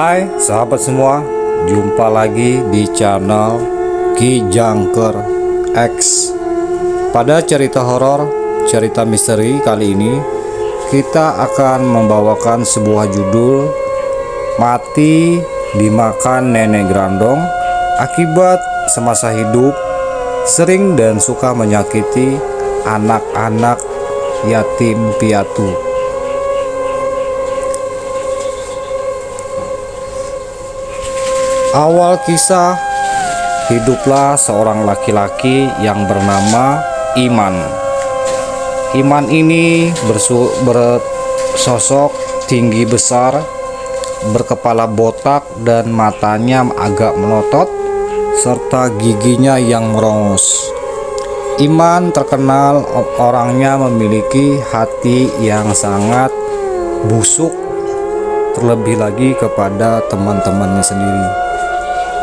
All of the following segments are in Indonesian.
Hai sahabat semua, jumpa lagi di channel Ki Jangker X. Pada cerita horor, cerita misteri kali ini kita akan membawakan sebuah judul Mati Dimakan Nenek Grandong akibat semasa hidup sering dan suka menyakiti anak-anak yatim piatu. Awal kisah, hiduplah seorang laki-laki yang bernama Iman. Iman ini bersosok tinggi besar, berkepala botak dan matanya agak melotot, serta giginya yang merongos. Iman terkenal orangnya memiliki hati yang sangat busuk, terlebih lagi kepada teman-temannya sendiri.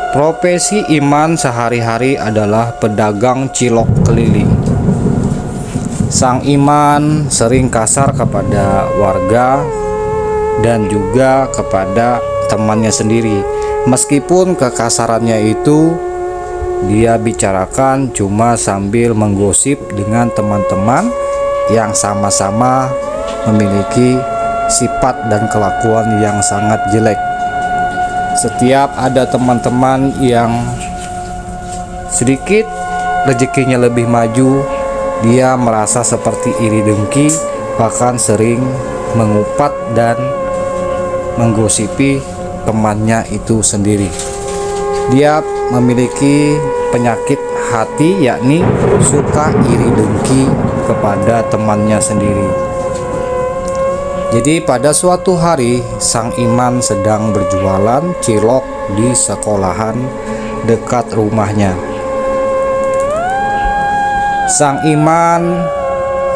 Profesi Iman sehari-hari adalah pedagang cilok keliling. Sang Iman sering kasar kepada warga dan juga kepada temannya sendiri. Meskipun kekasarannya itu dia bicarakan cuma sambil menggosip dengan teman-teman yang sama-sama memiliki sifat dan kelakuan yang sangat jelek. Setiap ada teman-teman yang sedikit rezekinya lebih maju, dia merasa seperti iri dengki, bahkan sering mengupat dan menggosipi temannya itu sendiri. Dia memiliki penyakit hati, yakni suka iri dengki kepada temannya sendiri. Jadi pada suatu hari Sang Iman sedang berjualan cilok di sekolahan dekat rumahnya. Sang Iman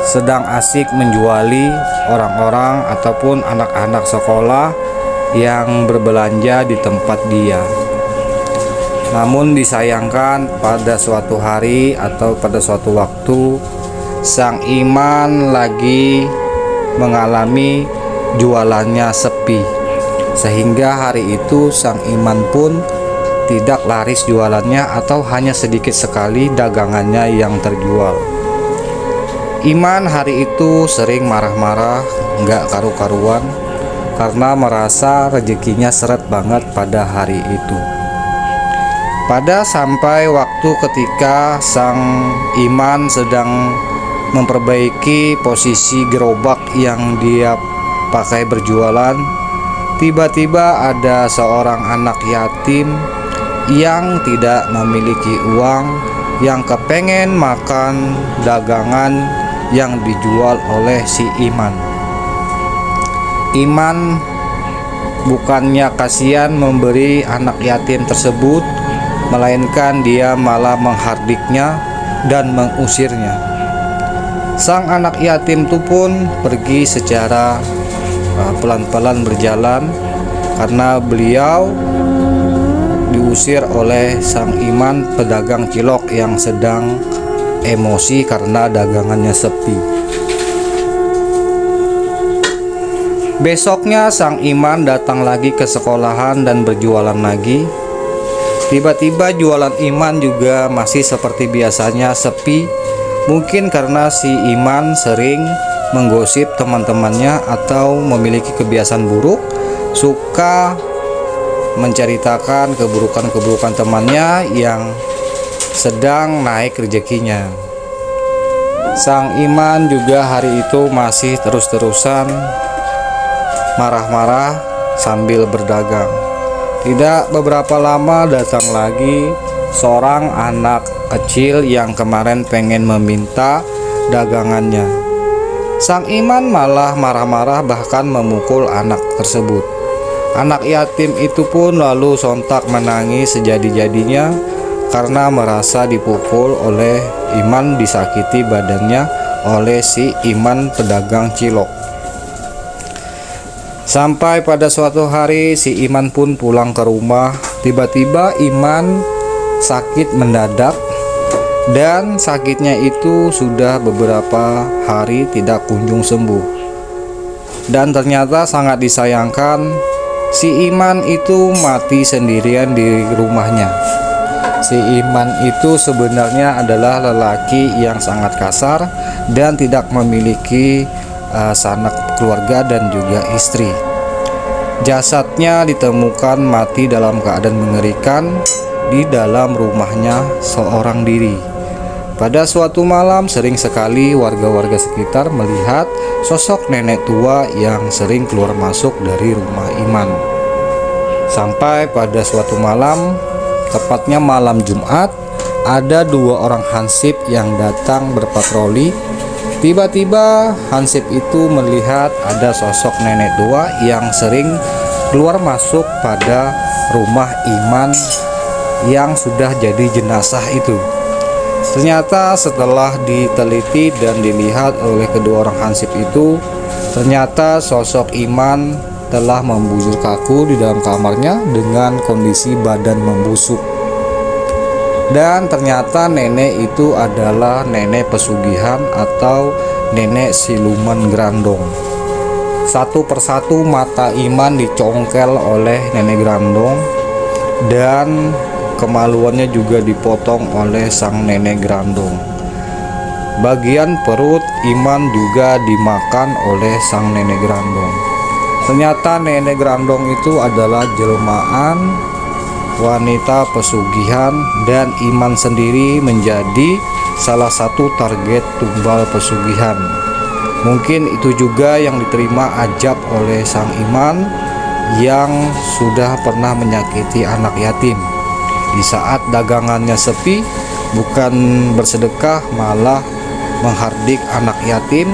sedang asik menjuali orang-orang ataupun anak-anak sekolah yang berbelanja di tempat dia. Namun disayangkan pada suatu hari atau pada suatu waktu Sang Iman lagi mengalami jualannya sepi, sehingga hari itu Sang Iman pun tidak laris jualannya atau hanya sedikit sekali dagangannya yang terjual. Iman hari itu sering marah-marah, nggak karu-karuan karena merasa rezekinya seret banget pada hari itu. Pada sampai waktu ketika Sang Iman sedang memperbaiki posisi gerobak yang dia pakai berjualan, tiba-tiba ada seorang anak yatim yang tidak memiliki uang yang kepengen makan dagangan yang dijual oleh si Iman. Iman bukannya kasihan memberi anak yatim tersebut, melainkan dia malah menghardiknya dan mengusirnya. Sang anak yatim itu pun pergi secara pelan-pelan berjalan karena beliau diusir oleh Sang Iman pedagang cilok yang sedang emosi karena dagangannya sepi. Besoknya Sang Iman datang lagi ke sekolahan dan berjualan lagi. Tiba-tiba jualan Iman juga masih seperti biasanya sepi. Mungkin karena si Iman sering menggosip teman-temannya atau memiliki kebiasaan buruk, suka menceritakan keburukan-keburukan temannya yang sedang naik rezekinya. Sang Iman juga hari itu masih terus-terusan marah-marah sambil berdagang. Tidak beberapa lama datang lagi seorang anak kecil yang kemarin pengen meminta dagangannya. Sang Iman malah marah-marah bahkan memukul anak tersebut. Anak yatim itu pun lalu sontak menangis sejadi-jadinya karena merasa dipukul oleh Iman, disakiti badannya oleh si Iman pedagang cilok. Sampai pada suatu hari si Iman pun pulang ke rumah. Tiba-tiba Iman sakit mendadak, dan sakitnya itu sudah beberapa hari tidak kunjung sembuh. Dan ternyata sangat disayangkan Si Iman itu mati sendirian di rumahnya. Si Iman itu sebenarnya adalah lelaki yang sangat kasar dan tidak memiliki sanak keluarga dan juga istri. Jasadnya ditemukan mati dalam keadaan mengerikan di dalam rumahnya seorang diri. Pada suatu malam sering sekali warga-warga sekitar melihat sosok nenek tua yang sering keluar masuk dari rumah Iman. Sampai pada suatu malam, tepatnya malam Jumat, ada 2 orang hansip yang datang berpatroli. Tiba-tiba hansip itu melihat ada sosok nenek tua yang sering keluar masuk pada rumah Iman yang sudah jadi jenazah itu. Ternyata setelah diteliti dan dilihat oleh kedua orang hansip itu, ternyata sosok Iman telah membujur kaku di dalam kamarnya dengan kondisi badan membusuk. Dan ternyata nenek itu adalah nenek pesugihan atau nenek siluman Grandong. Satu persatu mata Iman dicongkel oleh nenek Grandong, dan kemaluannya juga dipotong oleh sang nenek Grandong. Bagian perut Iman juga dimakan oleh sang nenek Grandong. Ternyata nenek Grandong itu adalah jelmaan wanita pesugihan, dan Iman sendiri menjadi salah satu target tumbal pesugihan. Mungkin itu juga yang diterima ajab oleh sang Iman yang sudah pernah menyakiti anak yatim. Di saat dagangannya sepi, bukan bersedekah malah menghardik anak yatim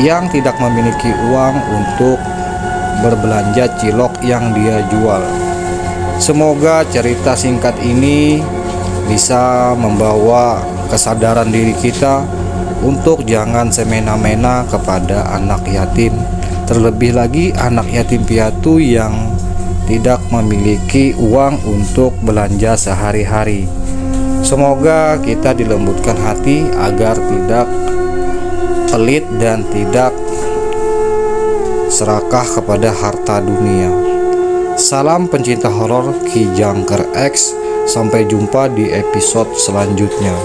yang tidak memiliki uang untuk berbelanja cilok yang dia jual. Semoga cerita singkat ini bisa membawa kesadaran diri kita untuk jangan semena-mena kepada anak yatim, terlebih lagi anak yatim piatu yang tidak memiliki uang untuk belanja sehari-hari. Semoga kita dilembutkan hati agar tidak pelit dan tidak serakah kepada harta dunia. Salam pencinta horor Ki Jangker X. Sampai jumpa di episode selanjutnya.